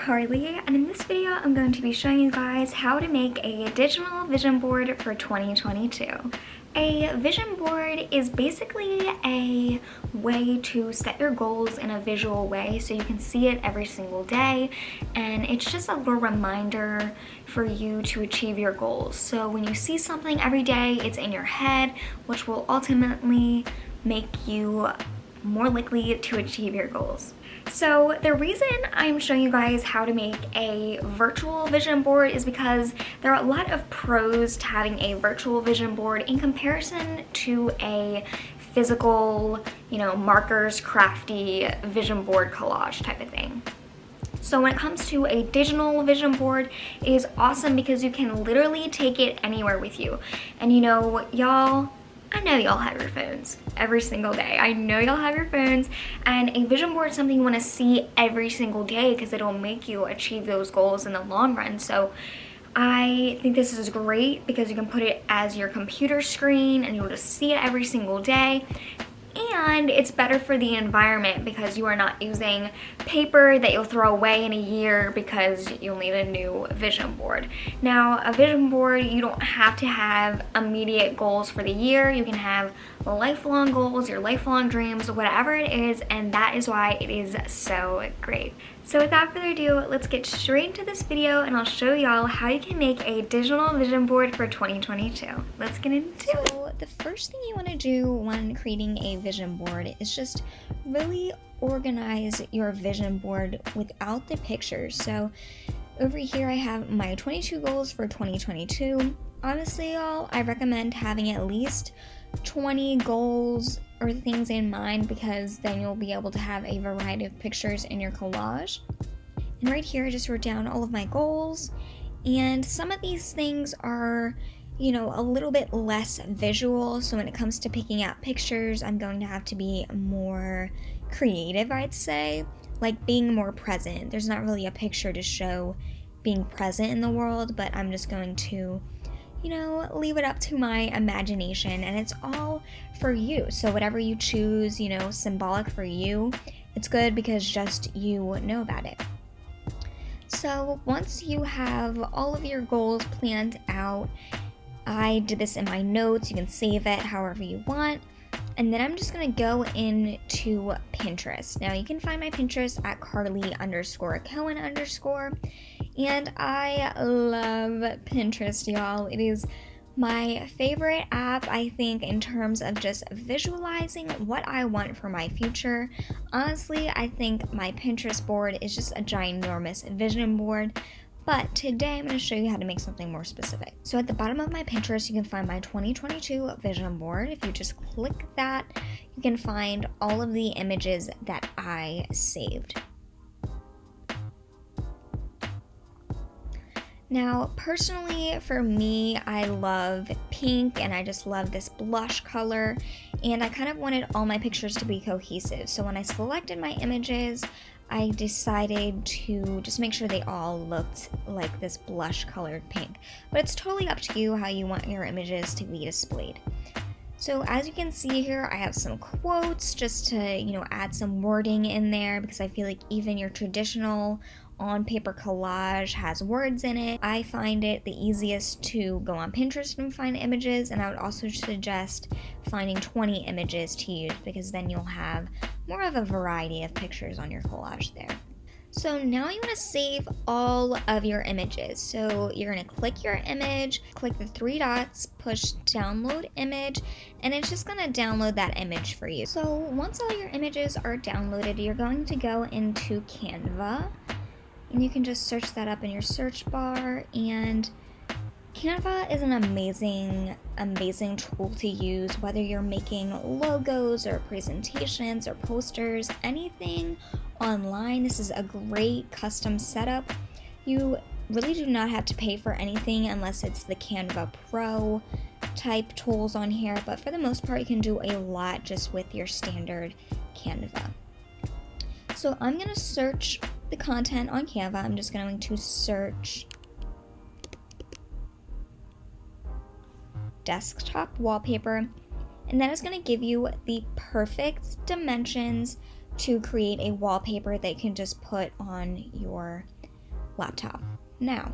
Carly, and in this video I'm going to be showing you guys how to make a digital vision board for 2022. A vision board is basically a way to set your goals in a visual way so you can see it every single day, and it's just a little reminder for you to achieve your goals. So when you see something every day, it's in your head, which will ultimately make you more likely to achieve your goals. So the reason I'm showing you guys how to make a virtual vision board is because there are a lot of pros to having a virtual vision board in comparison to a physical, markers, crafty vision board collage type of thing. So when it comes to a digital vision board, it is awesome because you can literally take it anywhere with you. And I know y'all have your phones every single day. I know y'all have your phones, and a vision board is something you want to see every single day because it'll make you achieve those goals in the long run. So I think this is great because you can put it as your computer screen and you'll just see it every single day. And it's better for the environment because you are not using paper that you'll throw away in a year because you'll need a new vision board. Now, a vision board, you don't have to have immediate goals for the year. You can have lifelong goals, your lifelong dreams, whatever it is, and that is why it is so great. So without further ado, let's get straight into this video and I'll show y'all how you can make a digital vision board for 2022. Let's get into it. So the first thing you want to do when creating a vision board is just really organize your vision board without the pictures. So over here I have my 22 goals for 2022. Honestly, y'all, I recommend having at least 20 goals or things in mind because then you'll be able to have a variety of pictures in your collage. And right here I just wrote down all of my goals, and some of these things are a little bit less visual, so when it comes to picking out pictures I'm going to have to be more creative, I'd say, like being more present. There's not really a picture to show being present in the world, but I'm just going to leave it up to my imagination, and it's all for you. So whatever you choose, symbolic for you, it's good because just you know about it. So once you have all of your goals planned out, I did this in my notes, you can save it however you want. And then I'm just gonna go into Pinterest. Now you can find my Pinterest at Carly_Cohen_. And I love Pinterest, y'all. It is my favorite app, I think, in terms of just visualizing what I want for my future. Honestly, I think my Pinterest board is just a ginormous vision board. But today I'm going to show you how to make something more specific. So at the bottom of my Pinterest, you can find my 2022 vision board. If you just click that, you can find all of the images that I saved. Now, personally, for me, I love pink and I just love this blush color, and I kind of wanted all my pictures to be cohesive. So when I selected my images, I decided to just make sure they all looked like this blush colored pink. But it's totally up to you how you want your images to be displayed. So as you can see here, I have some quotes just to, add some wording in there because I feel like even your traditional on paper collage has words in it. I find it the easiest to go on Pinterest and find images, and I would also suggest finding 20 images to use because then you'll have more of a variety of pictures on your collage there. So now you want to save all of your images. So you're going to click your image, click the three dots, push download image, and it's just going to download that image for you. So once all your images are downloaded, you're going to go into Canva, and you can just search that up in your search bar. And Canva is an amazing tool to use, whether you're making logos or presentations or posters, anything online. This is a great custom setup. You really do not have to pay for anything unless it's the Canva Pro type tools on here, but for the most part you can do a lot just with your standard Canva. So I'm going to search the content on Canva. I'm just going to search desktop wallpaper, and that is going to give you the perfect dimensions to create a wallpaper that you can just put on your laptop. Now,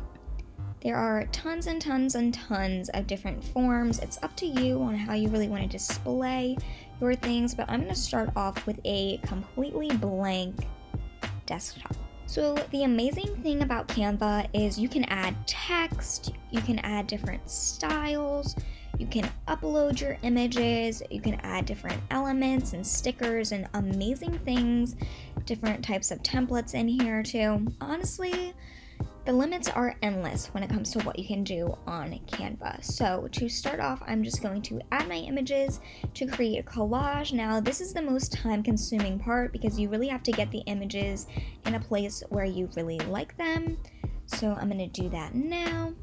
there are tons and tons and tons of different forms. It's up to you on how you really want to display your things, but I'm going to start off with a completely blank desktop. So the amazing thing about Canva is you can add text, you can add different styles, you can upload your images, you can add different elements and stickers and amazing things, different types of templates in here too. Honestly, the limits are endless when it comes to what you can do on Canva. So to start off, I'm just going to add my images to create a collage. Now, this is the most time-consuming part because you really have to get the images in a place where you really like them. So I'm going to do that now.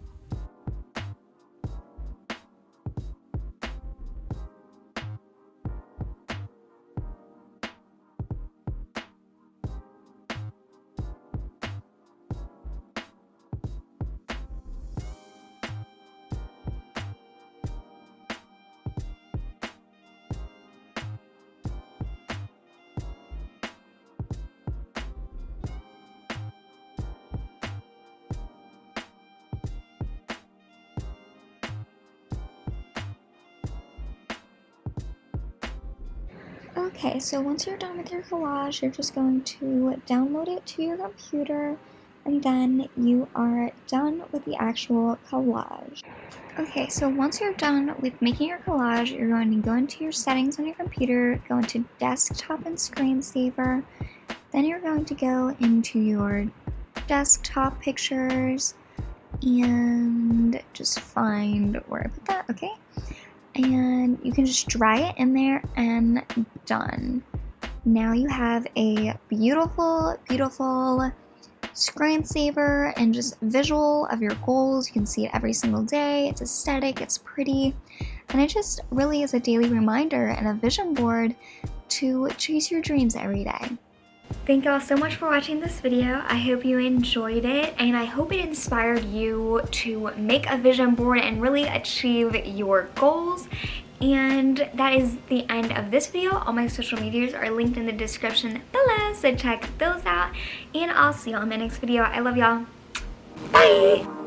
Okay, so once you're done with your collage, you're just going to download it to your computer, and then you are done with the actual collage. Okay, so once you're done with making your collage, you're going to go into your settings on your computer, go into desktop and screensaver, then you're going to go into your desktop pictures, and just find where I put that, okay? And you can just drag it in there and done. Now you have a beautiful, beautiful screensaver and just visual of your goals. You can see it every single day. It's aesthetic, it's pretty, and it just really is a daily reminder and a vision board to chase your dreams every day. Thank y'all so much for watching this video. I hope you enjoyed it, and I hope it inspired you to make a vision board and really achieve your goals. And that is the end of this video. All my social medias are linked in the description below, so check those out, and I'll see y'all in my next video. I love y'all. Bye!